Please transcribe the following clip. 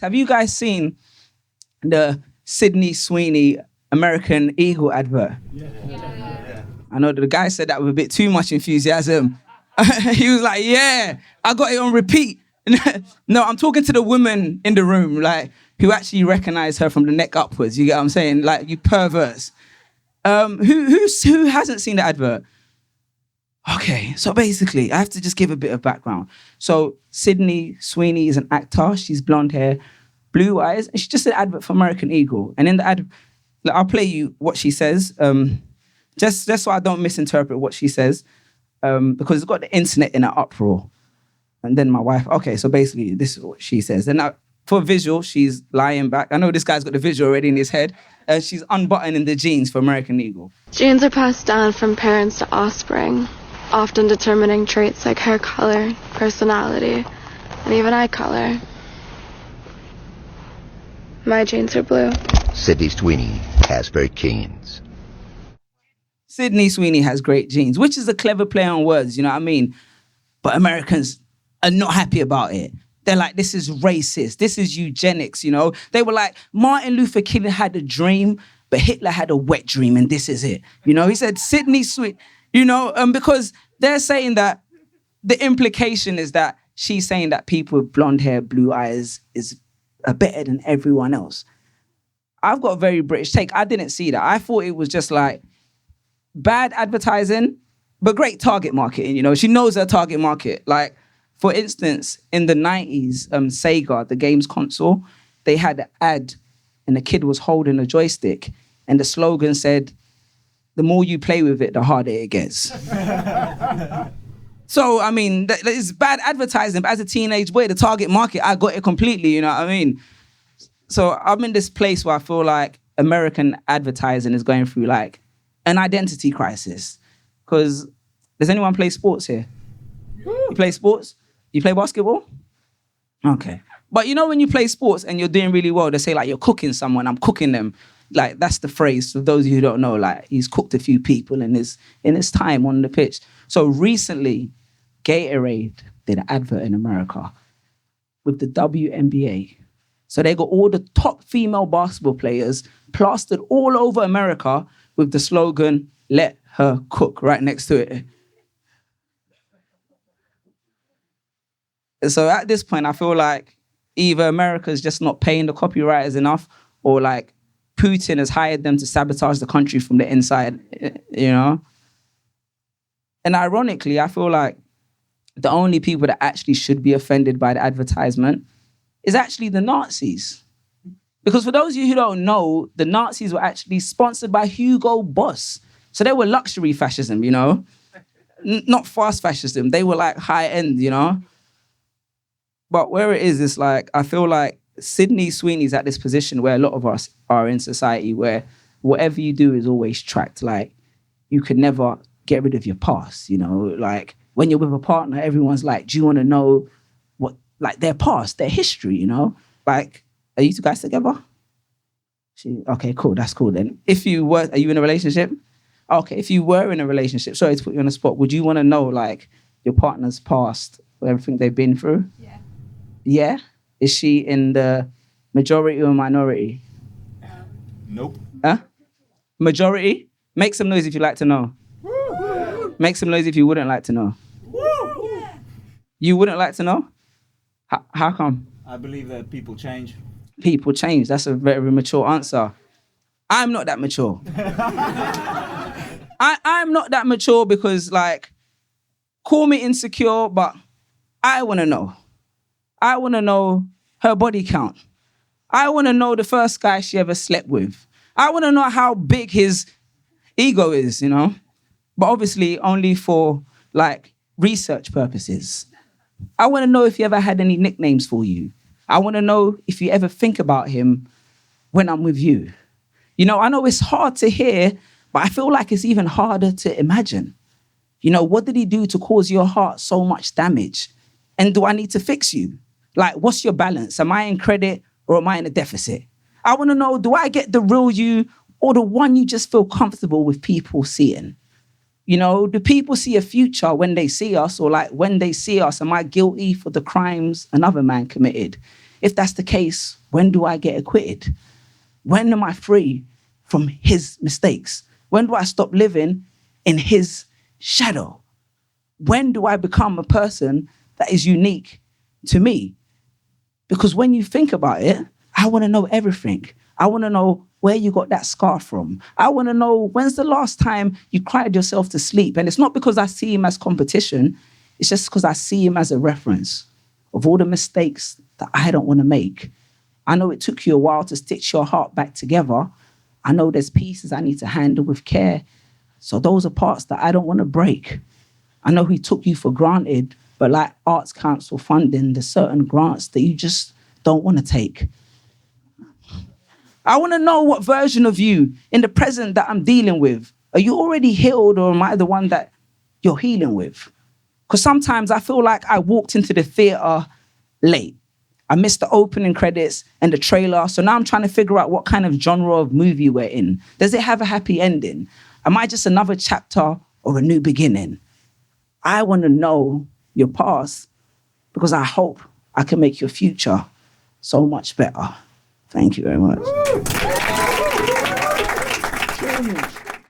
Have you guys seen the Sweeney American Eagle advert? Yeah. I know the guy said that with a bit too much enthusiasm. He was like, yeah, I got it on repeat. No, I'm talking to the woman in the room, like, who actually recognized her from the neck upwards. You get what I'm saying? Like, you perverts. Who hasn't seen the advert? Okay, so basically, I have to just give a bit of background. So Sweeney is an actor. She's blonde hair, blue eyes, and she's just an advert for American Eagle. And in the ad, I'll play you what she says, just so I don't misinterpret what she says, because it's got the internet in an uproar. And then my wife, okay, so basically this is what she says. And for visual, she's lying back. I know this guy's got the visual already in his head. And she's unbuttoning the jeans for American Eagle. Genes are passed down from parents to offspring, often determining traits like hair color, personality, and even eye color. My genes are blue. Sydney Sweeney has great genes. Sydney Sweeney has great genes, which is a clever play on words, you know what I mean? But Americans are not happy about it. They're like, this is racist. This is eugenics, you know? They were like, Martin Luther King had a dream, but Hitler had a wet dream, and this is it. You know, he said, Sydney Sweeney, you know, because they're saying that the implication is that she's saying that people with blonde hair, blue eyes are better than everyone else. I've got a very British take. I didn't see that. I thought it was just like bad advertising, but great target marketing, you know? She knows her target market. Like, for instance, in the 90s, Sega, the games console, they had an ad and the kid was holding a joystick and the slogan said, the more you play with it, the harder it gets. So, I mean, it's bad advertising, but as a teenage boy, the target market, I got it completely, you know what I mean? So I'm in this place where I feel like American advertising is going through like an identity crisis. Because does anyone play sports here? You play sports? You play basketball? Okay. But you know when you play sports and you're doing really well, they say like you're cooking someone, I'm cooking them. Like that's the phrase for those of you who don't know, like he's cooked a few people in his time on the pitch. So recently, Gatorade did an advert in America with the WNBA. So they got all the top female basketball players plastered all over America with the slogan, let her cook, right next to it. So at this point, I feel like either America's just not paying the copywriters enough, or like Putin has hired them to sabotage the country from the inside, you know? And ironically, I feel like the only people that actually should be offended by the advertisement is actually the Nazis. Because for those of you who don't know, the Nazis were actually sponsored by Hugo Boss. So they were luxury fascism, you know? Not fast fascism. They were like high end, you know? But where it is, it's like, I feel like Sydney Sweeney's at this position where a lot of us are in society where whatever you do is always tracked. Like, you could never get rid of your past, you know? Like, when you're with a partner, everyone's like, do you want to know what, like, their past, their history, you know? Like, are you two guys together? Okay, cool, that's cool then. Are you in a relationship? Okay, if you were in a relationship, sorry to put you on the spot, would you want to know, like, your partner's past, everything they've been through? Yeah. Yeah? Is she in the majority or minority? Nope. Huh? Majority? Make some noise if you'd like to know. Make some noise if you wouldn't like to know. You wouldn't like to know? How come? I believe that people change. People change. That's a very mature answer. I'm not that mature. I'm not that mature because, like, call me insecure, but I want to know. I want to know her body count. I want to know the first guy she ever slept with. I want to know how big his ego is, you know? But obviously only for, like, research purposes. I want to know if he ever had any nicknames for you. I want to know if you ever think about him when I'm with you. You know, I know it's hard to hear, but I feel like it's even harder to imagine. You know, what did he do to cause your heart so much damage? And do I need to fix you? Like, what's your balance? Am I in credit or am I in a deficit? I want to know, do I get the real you or the one you just feel comfortable with people seeing? You know, do people see a future when they see us, or like when they see us, am I guilty for the crimes another man committed? if that's the case, when do I get acquitted? When am I free from his mistakes? When do I stop living in his shadow? When do I become a person that is unique to me? Because when you think about it, I want to know everything. I want to know where you got that scar from. I want to know when's the last time you cried yourself to sleep. And it's not because I see him as competition. It's just because I see him as a reference of all the mistakes that I don't want to make. I know it took you a while to stitch your heart back together. I know there's pieces I need to handle with care. So those are parts that I don't want to break. I know he took you for granted, but like Arts Council funding, there's certain grants that you just don't want to take. I want to know what version of you in the present that I'm dealing with. Are you already healed, or am I the one that you're healing with? Because sometimes I feel like I walked into the theater late. I missed the opening credits and the trailer. So now I'm trying to figure out what kind of genre of movie we're in. Does it have a happy ending? Am I just another chapter or a new beginning? I want to know your past because I hope I can make your future so much better. Thank you very much.